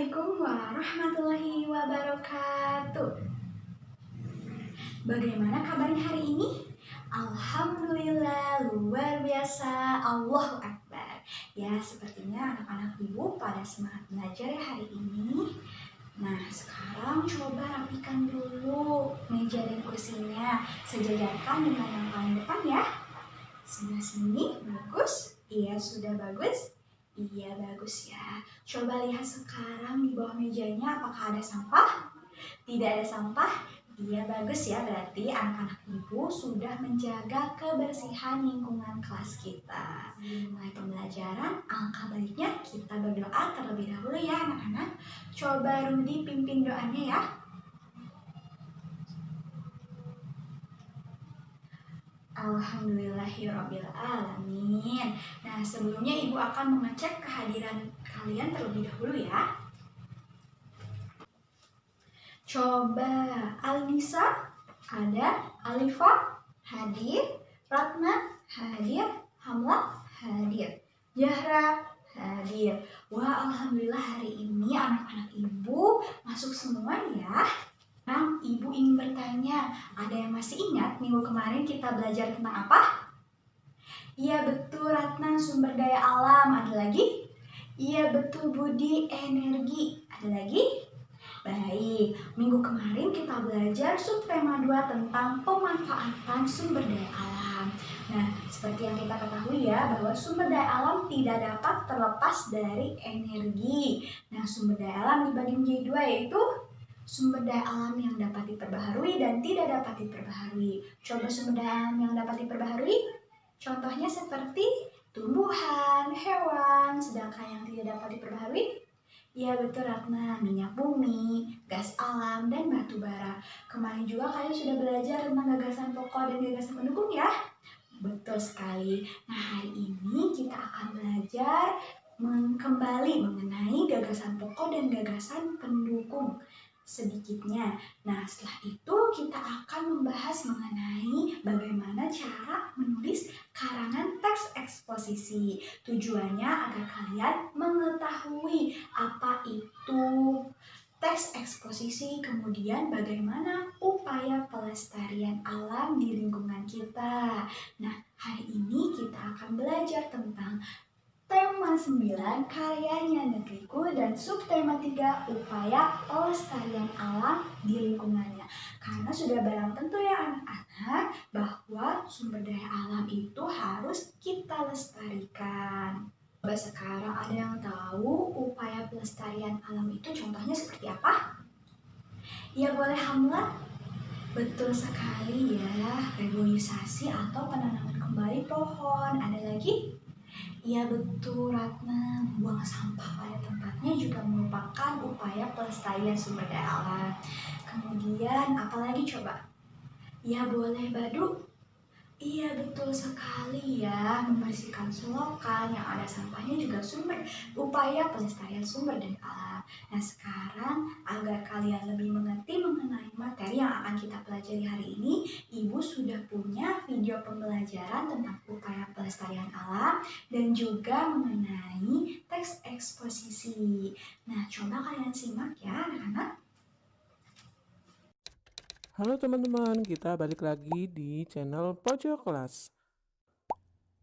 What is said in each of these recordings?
Assalamualaikum warahmatullahi wabarakatuh. Bagaimana kabarnya hari ini? Alhamdulillah, luar biasa, Allahu Akbar. Ya, sepertinya anak-anak ibu pada semangat belajar ya hari ini. Nah, sekarang coba rapikan dulu meja dan kursinya, sejajarkan dengan yang paling depan ya. Sebelah sini, bagus. Iya, sudah bagus. Iya, bagus ya. Coba lihat sekarang di bawah mejanya apakah ada sampah? Tidak ada sampah? Iya, bagus ya. Berarti anak-anak ibu sudah menjaga kebersihan lingkungan kelas kita. Mulai pembelajaran, alangkah baiknya kita berdoa terlebih dahulu ya anak-anak. Coba Rudi pimpin doanya ya. Alhamdulillahirrabbilalamin. Nah, sebelumnya ibu akan mengecek kehadiran kalian terlebih dahulu ya. Coba Alisa ada, Alifa hadir, Ratna hadir, Hamla hadir, Zahra hadir. Wah, alhamdulillah hari ini anak-anak ibu masuk semua ya. Sekarang ibu ingin bertanya, ada yang masih ingat minggu kemarin kita belajar tentang apa? Iya betul Ratna, sumber daya alam. Ada lagi? Iya betul Budi, energi. Ada lagi? Baik, minggu kemarin kita belajar subtema 2 tentang pemanfaatan sumber daya alam. Nah, seperti yang kita ketahui ya, bahwa sumber daya alam tidak dapat terlepas dari energi. Nah, sumber daya alam dibagi menjadi dua, yaitu sumber daya alam yang dapat diperbaharui dan tidak dapat diperbaharui. Coba sumber daya alam yang dapat diperbaharui, contohnya seperti tumbuhan, hewan, sedangkan yang tidak dapat diperbaharui, ya betul Ratna, minyak bumi, gas alam, dan batu bara. Kemarin juga kalian sudah belajar tentang gagasan pokok dan gagasan pendukung ya? Betul sekali. Nah, hari ini kita akan belajar kembali mengenai gagasan pokok dan gagasan pendukung sedikitnya. Nah, setelah itu kita akan membahas mengenai bagaimana cara menulis karangan teks eksposisi. Tujuannya agar kalian mengetahui apa itu teks eksposisi, kemudian bagaimana upaya pelestarian alam di lingkungan kita. Nah, hari ini kita akan belajar tentang tema 9 karyanya negeriku dan subtema 3 upaya pelestarian alam di lingkungannya. Karena sudah barang tentu ya anak-anak bahwa sumber daya alam itu harus kita lestarikan. Coba sekarang ada yang tahu upaya pelestarian alam itu contohnya seperti apa? Ya boleh Hamla? Betul sekali ya, reboisasi atau penanaman kembali pohon. Ada lagi? Iya betul Ratna, membuang sampah pada tempatnya juga merupakan upaya pelestarian sumber daya alam. Kemudian apalagi coba? Ya boleh Badu. Iya betul sekali ya, membersihkan selokan yang ada sampahnya juga upaya pelestarian sumber daya alam. Nah sekarang agar kalian lebih mengerti mengenai materi yang akan kita pelajari hari ini, Ibu sudah punya video pembelajaran tentang upaya pelestarian alam dan juga mengenai teks eksposisi. Nah coba kalian simak ya anak-anak. Halo teman-teman, kita balik lagi di channel Pojok Kelas.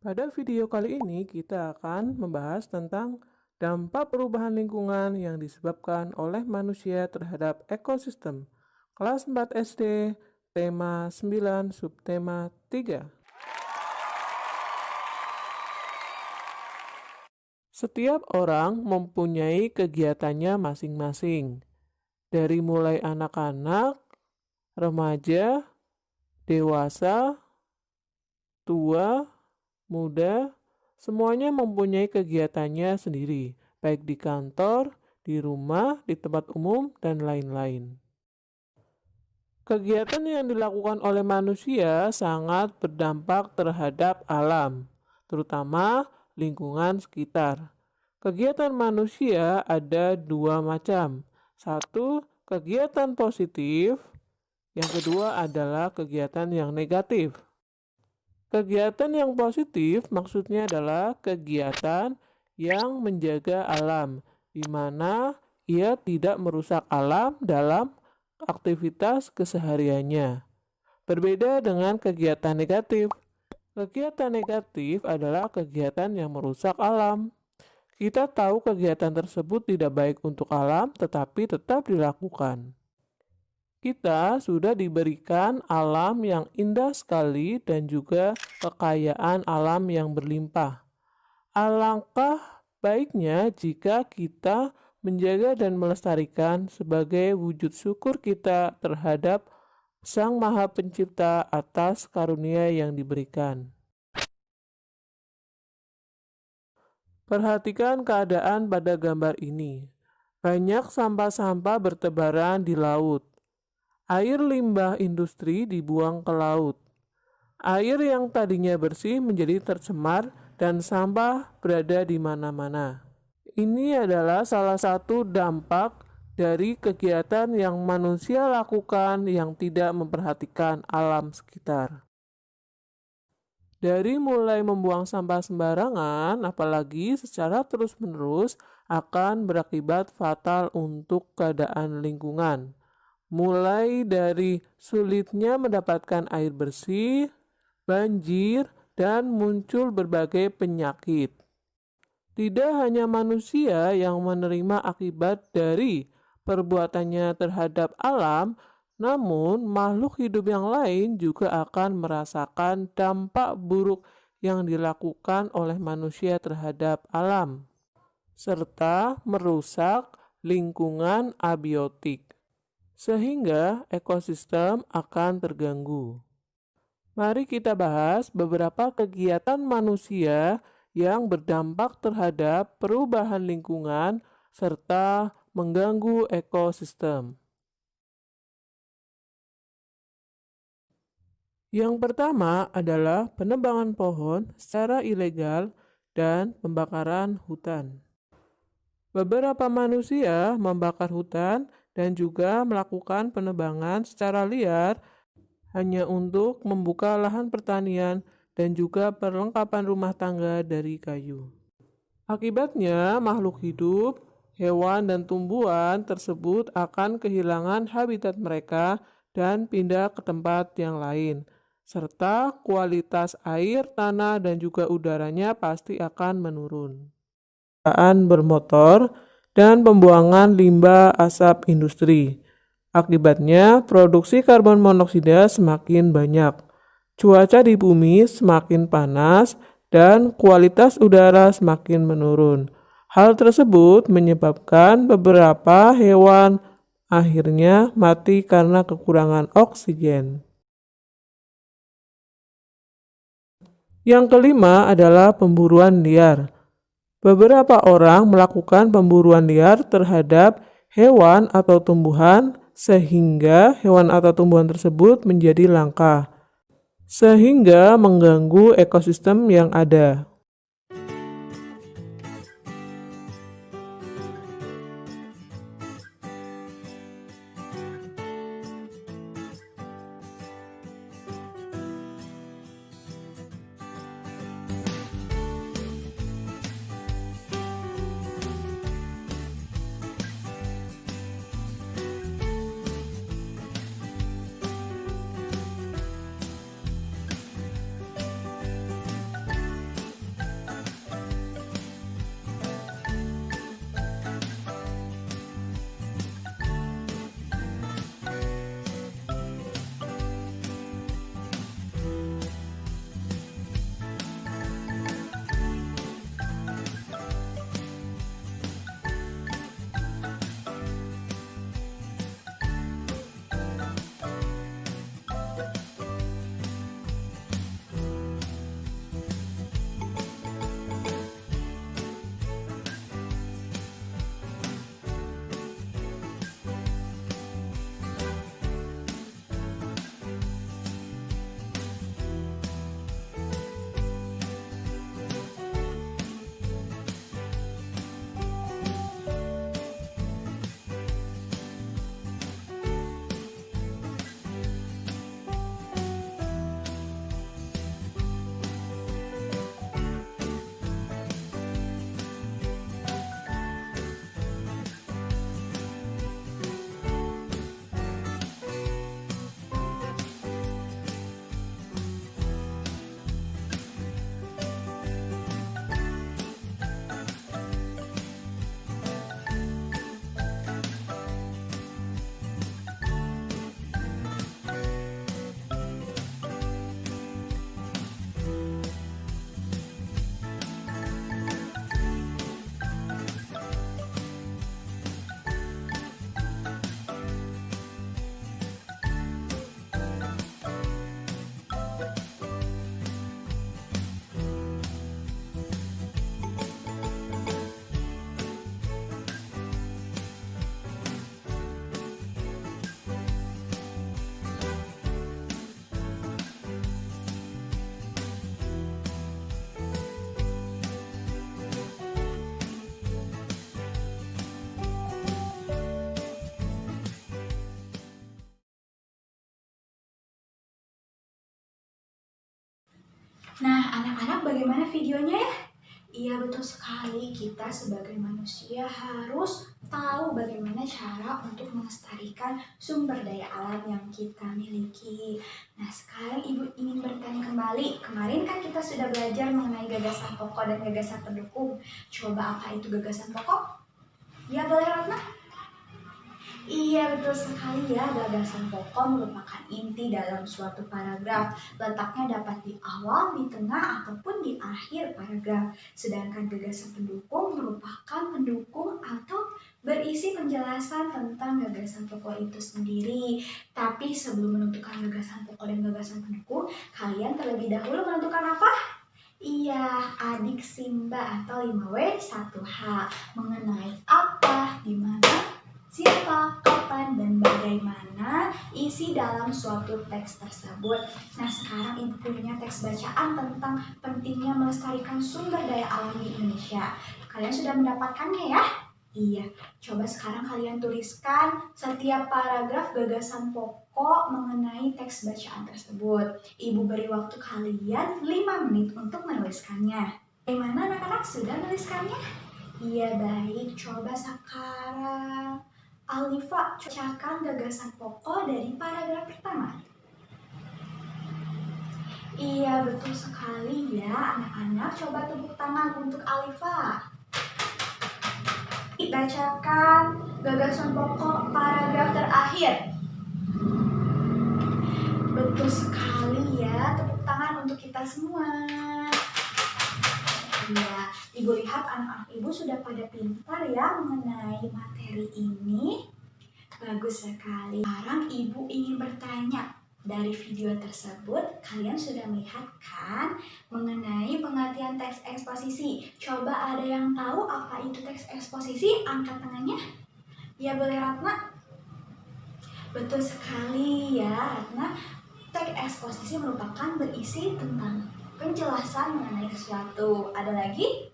Pada video kali ini kita akan membahas tentang dampak perubahan lingkungan yang disebabkan oleh manusia terhadap ekosistem. Kelas 4 SD, tema 9, subtema 3. Setiap orang mempunyai kegiatannya masing-masing. Dari mulai anak-anak, remaja, dewasa, tua, muda, semuanya mempunyai kegiatannya sendiri, baik di kantor, di rumah, di tempat umum, dan lain-lain. Kegiatan yang dilakukan oleh manusia sangat berdampak terhadap alam, terutama lingkungan sekitar. Kegiatan manusia ada dua macam. Satu, kegiatan positif. Yang kedua adalah kegiatan yang negatif. Kegiatan yang positif maksudnya adalah kegiatan yang menjaga alam, di mana ia tidak merusak alam dalam aktivitas kesehariannya. Berbeda dengan kegiatan negatif. Kegiatan negatif adalah kegiatan yang merusak alam. Kita tahu kegiatan tersebut tidak baik untuk alam, tetapi tetap dilakukan. Kita sudah diberikan alam yang indah sekali dan juga kekayaan alam yang berlimpah. Alangkah baiknya jika kita menjaga dan melestarikan sebagai wujud syukur kita terhadap Sang Maha Pencipta atas karunia yang diberikan. Perhatikan keadaan pada gambar ini. Banyak sampah-sampah bertebaran di laut. Air limbah industri dibuang ke laut. Air yang tadinya bersih menjadi tercemar dan sampah berada di mana-mana. Ini adalah salah satu dampak dari kegiatan yang manusia lakukan yang tidak memperhatikan alam sekitar. Dari mulai membuang sampah sembarangan, apalagi secara terus-menerus, akan berakibat fatal untuk keadaan lingkungan. Mulai dari sulitnya mendapatkan air bersih, banjir, dan muncul berbagai penyakit. Tidak hanya manusia yang menerima akibat dari perbuatannya terhadap alam, namun makhluk hidup yang lain juga akan merasakan dampak buruk yang dilakukan oleh manusia terhadap alam, serta merusak lingkungan abiotik, sehingga ekosistem akan terganggu. Mari kita bahas beberapa kegiatan manusia yang berdampak terhadap perubahan lingkungan serta mengganggu ekosistem. Yang pertama adalah penebangan pohon secara ilegal dan pembakaran hutan. Beberapa manusia membakar hutan dan juga melakukan penebangan secara liar hanya untuk membuka lahan pertanian dan juga perlengkapan rumah tangga dari kayu. Akibatnya, makhluk hidup, hewan, dan tumbuhan tersebut akan kehilangan habitat mereka dan pindah ke tempat yang lain, serta kualitas air, tanah, dan juga udaranya pasti akan menurun. Kendaraan bermotor dan pembuangan limbah asap industri. Akibatnya, produksi karbon monoksida semakin banyak, cuaca di bumi semakin panas, dan kualitas udara semakin menurun. Hal tersebut menyebabkan beberapa hewan akhirnya mati karena kekurangan oksigen. Yang kelima adalah pemburuan liar. Beberapa orang melakukan pemburuan liar terhadap hewan atau tumbuhan sehingga hewan atau tumbuhan tersebut menjadi langka, sehingga mengganggu ekosistem yang ada. Nah, anak-anak bagaimana videonya ya? Iya betul sekali, kita sebagai manusia harus tahu bagaimana cara untuk melestarikan sumber daya alam yang kita miliki. Nah sekarang Ibu ingin bertanya kembali, kemarin kan kita sudah belajar mengenai gagasan pokok dan gagasan pendukung. Coba apa itu gagasan pokok? Ya boleh Ratna? Iya betul sekali ya, gagasan pokok merupakan inti dalam suatu paragraf. Letaknya dapat di awal, di tengah, ataupun di akhir paragraf. Sedangkan gagasan pendukung merupakan pendukung atau berisi penjelasan tentang gagasan pokok itu sendiri. Tapi sebelum menentukan gagasan pokok dan gagasan pendukung, kalian terlebih dahulu menentukan apa? Iya, adik Simba atau 5W 1H mengenai apa, di mana, siapa, kapan, dan bagaimana isi dalam suatu teks tersebut. Nah, sekarang Ibu punya teks bacaan tentang pentingnya melestarikan sumber daya alam di Indonesia. Kalian sudah mendapatkannya ya? Iya, coba sekarang kalian tuliskan setiap paragraf gagasan pokok mengenai teks bacaan tersebut. Ibu beri waktu kalian 5 menit untuk menuliskannya. Bagaimana anak-anak sudah menuliskannya? Iya baik, coba sekarang Alifa bacakan gagasan pokok dari paragraf pertama. Iya betul sekali ya anak-anak, coba tepuk tangan untuk Alifa. Bacakan gagasan pokok paragraf terakhir. Betul sekali ya, tepuk tangan untuk kita semua. Ya, Ibu lihat anak-anak Ibu sudah pada pintar ya mengenai materi ini. Bagus sekali. Sekarang Ibu ingin bertanya, dari video tersebut kalian sudah melihat kan mengenai pengertian teks eksposisi. Coba ada yang tahu apa itu teks eksposisi? Angkat tangannya. Ya boleh Ratna. Betul sekali ya Ratna. Teks eksposisi merupakan berisi tentang penjelasan mengenai sesuatu. Ada lagi?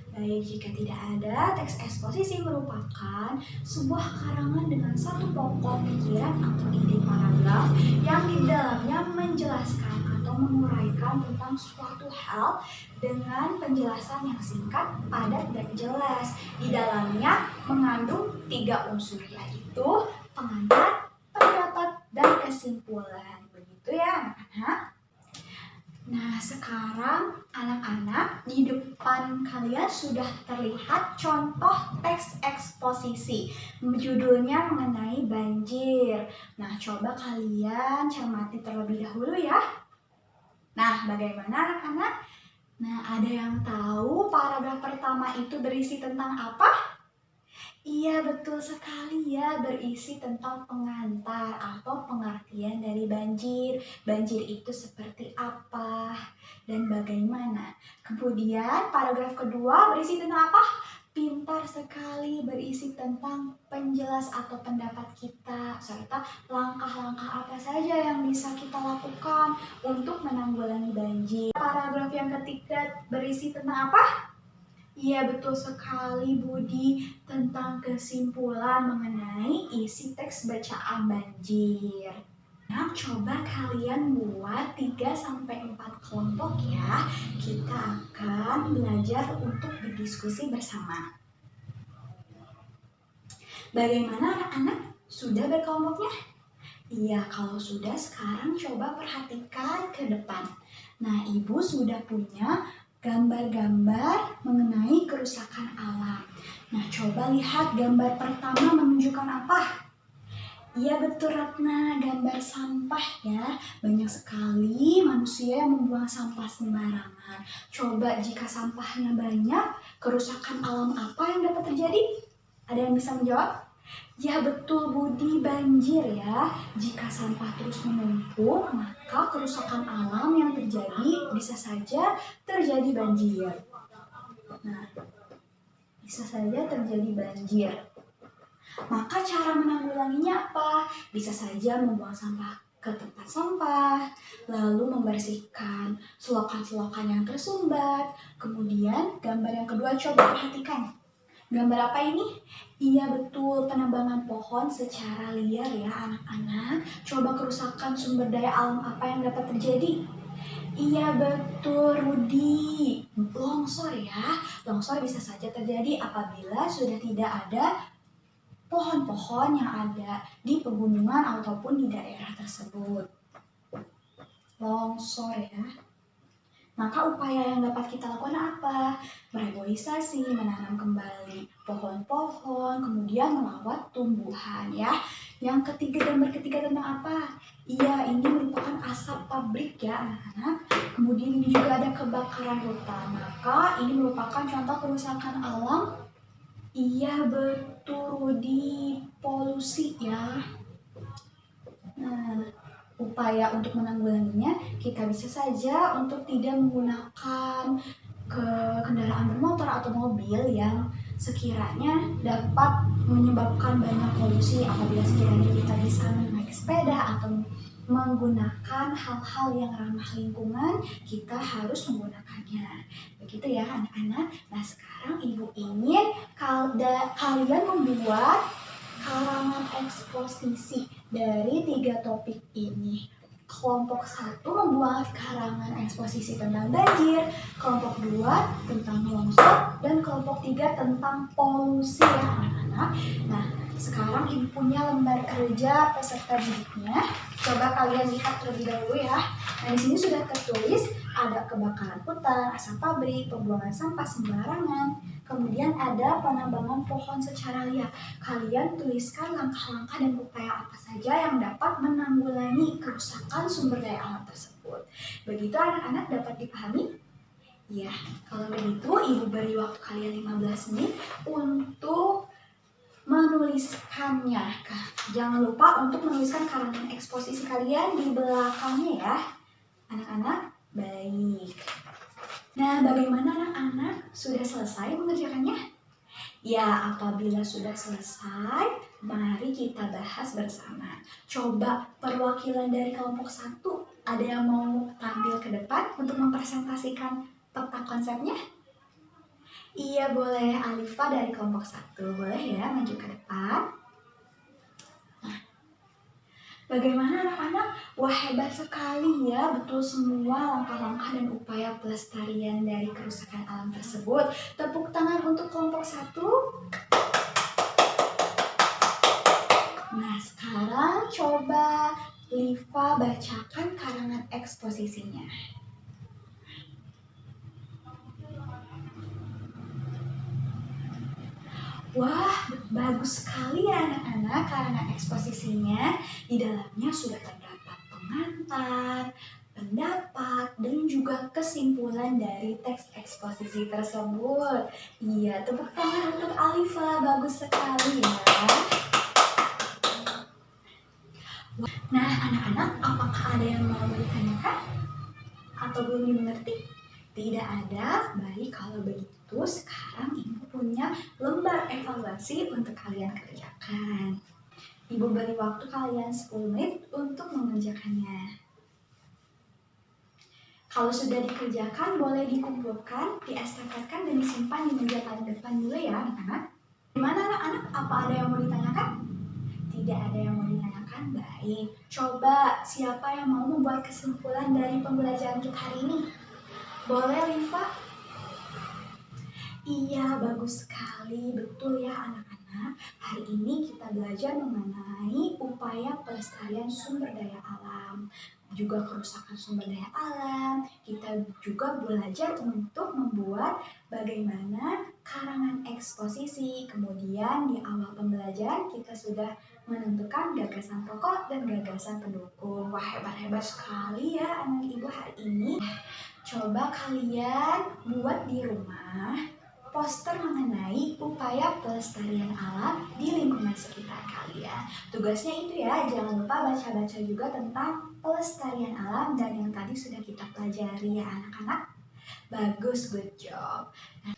Baik, jika tidak ada, teks eksposisi merupakan sebuah karangan dengan satu pokok pikiran atau ide paragraf yang di dalamnya menjelaskan atau menguraikan tentang suatu hal dengan penjelasan yang singkat, padat, dan jelas. Di dalamnya mengandung 3 unsur, yaitu pengantar, pendapat, dan kesimpulan. Begitu ya anak-anak? Nah, sekarang anak-anak di depan kalian sudah terlihat contoh teks eksposisi. Judulnya mengenai banjir. Nah, coba kalian cermati terlebih dahulu ya. Nah, bagaimana anak-anak? Nah, ada yang tahu paragraf pertama itu berisi tentang apa? Iya betul sekali ya, berisi tentang pengantar atau pengertian dari banjir. Banjir itu seperti apa dan bagaimana. Kemudian paragraf kedua berisi tentang apa? Pintar sekali, berisi tentang penjelas atau pendapat kita serta langkah-langkah apa saja yang bisa kita lakukan untuk menanggulangi banjir. Paragraf yang ketiga berisi tentang apa? Iya betul sekali Budi, tentang kesimpulan mengenai isi teks bacaan banjir. Nah, coba kalian buat 3-4 kelompok ya. Kita akan belajar untuk berdiskusi bersama. Bagaimana anak-anak? Sudah berkelompoknya? Iya, kalau sudah sekarang coba perhatikan ke depan. Nah, Ibu sudah punya gambar-gambar mengenai kerusakan alam. Nah, coba lihat gambar pertama menunjukkan apa? Iya betul Ratna, gambar sampah ya. Banyak sekali manusia yang membuang sampah sembarangan. Coba jika sampahnya banyak, kerusakan alam apa yang dapat terjadi? Ada yang bisa menjawab? Ya betul Budi, banjir ya. Jika sampah terus menumpuk, maka kerusakan alam yang terjadi bisa saja terjadi banjir. Nah, bisa saja terjadi banjir. Maka cara menanggulanginya apa? Bisa saja membuang sampah ke tempat sampah, lalu membersihkan selokan-selokan yang tersumbat. Kemudian gambar yang kedua coba perhatikan. Gambar apa ini? Iya betul, penebangan pohon secara liar ya anak-anak. Coba kerusakan sumber daya alam apa yang dapat terjadi? Iya betul, Rudi. Longsor ya. Longsor bisa saja terjadi apabila sudah tidak ada pohon-pohon yang ada di pegunungan ataupun di daerah tersebut. Longsor ya. Maka upaya yang dapat kita lakukan apa? Mereboisasi, menanam kembali pohon-pohon, kemudian merawat tumbuhan ya. Yang ketiga, gambar ketiga tentang apa? Iya, ini merupakan asap pabrik ya anak-anak. Kemudian ini juga ada kebakaran hutan. Maka ini merupakan contoh kerusakan alam. Iya betul, Rudi. Polusi ya. Nah, upaya untuk menanggulanginya, kita bisa saja untuk tidak menggunakan kendaraan bermotor atau mobil yang sekiranya dapat menyebabkan banyak polusi. Apabila sekiranya kita bisa naik sepeda atau menggunakan hal-hal yang ramah lingkungan, kita harus menggunakannya. Begitu ya anak-anak. Nah sekarang ibu ingin kalian membuat karangan eksposisi dari 3 topik ini. Kelompok 1 membuat karangan eksposisi tentang banjir, kelompok 2 tentang longsor, dan kelompok 3 tentang polusi ya anak-anak. Nah, sekarang ibu punya lembar kerja peserta didiknya. Coba kalian lihat terlebih dahulu ya. Nah, di sini sudah tertulis ada kebakaran hutan, asap pabrik, pembuangan sampah sembarangan, kemudian ada penambangan pohon secara liar. Kalian tuliskan langkah-langkah dan upaya apa saja yang dapat menanggulangi kerusakan sumber daya alam tersebut. Begitu anak-anak dapat dipahami? Ya, kalau begitu ibu beri waktu kalian 15 menit untuk menuliskannya. Jangan lupa untuk menuliskan karangan eksposisi kalian di belakangnya ya. Anak-anak, baik. Nah, bagaimana anak-anak? Sudah selesai mengerjakannya? Ya, apabila sudah selesai, mari kita bahas bersama. Coba perwakilan dari kelompok 1, ada yang mau tampil ke depan untuk mempresentasikan peta konsepnya? Iya, boleh. Alifa dari kelompok 1. Boleh ya, maju ke depan. Bagaimana anak-anak? Wah hebat sekali ya, betul semua langkah-langkah dan upaya pelestarian dari kerusakan alam tersebut. Tepuk tangan untuk kelompok 1. Nah sekarang coba Liva bacakan karangan eksposisinya. Wah, bagus sekali ya anak-anak karangan eksposisinya. Di dalamnya sudah terdapat pengantar, pendapat, dan juga kesimpulan dari teks eksposisi tersebut. Iya, tepuk tangan untuk Alifa, bagus sekali ya. Nah, anak-anak, apakah ada yang mau ditanyakan? Atau belum dimengerti? Tidak ada. Baik, kalau begitu sekarang Ibu punya lembar evaluasi untuk kalian kerjakan. Ibu beri waktu kalian 10 menit untuk mengerjakannya. Kalau sudah dikerjakan, boleh dikumpulkan, diestafetkan, dan disimpan di meja paling depan dulu ya anak-anak. Gimana anak-anak? Apa ada yang mau ditanyakan? Tidak ada yang mau ditanyakan? Baik. Coba siapa yang mau membuat kesimpulan dari pembelajaran kita hari ini? Boleh, Liva? Iya, bagus sekali. Betul ya, anak-anak. Hari ini kita belajar mengenai upaya pelestarian sumber daya alam, juga kerusakan sumber daya alam. Kita juga belajar untuk membuat bagaimana karangan eksposisi. Kemudian di awal pembelajaran kita sudah menentukan gagasan pokok dan gagasan pendukung. Wah, hebat-hebat sekali ya anak ibu hari ini. Coba kalian buat di rumah poster mengenai upaya pelestarian alam di lingkungan sekitar kalian. Tugasnya itu ya, jangan lupa baca-baca juga tentang pelestarian alam dan yang tadi sudah kita pelajari ya anak-anak. Bagus, good job. Nah,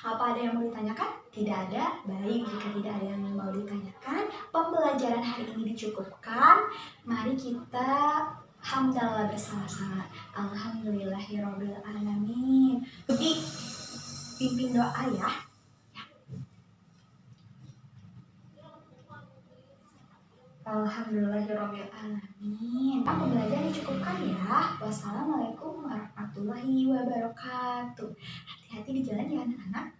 apa ada yang mau ditanyakan? Tidak ada? Baik, jika tidak ada yang mau ditanyakan, pembelajaran hari ini dicukupkan. Mari kita hamdalah bersama-sama. Alhamdulillahirabbil alamin. Jadi pimpin doa ya. Alhamdulillahirabbil alamin. Pembelajaran dicukupkan ya. Wassalamualaikum warahmatullahi wabarakatuh. wabarakatuh. Hati-hati di jalan ya anak-anak.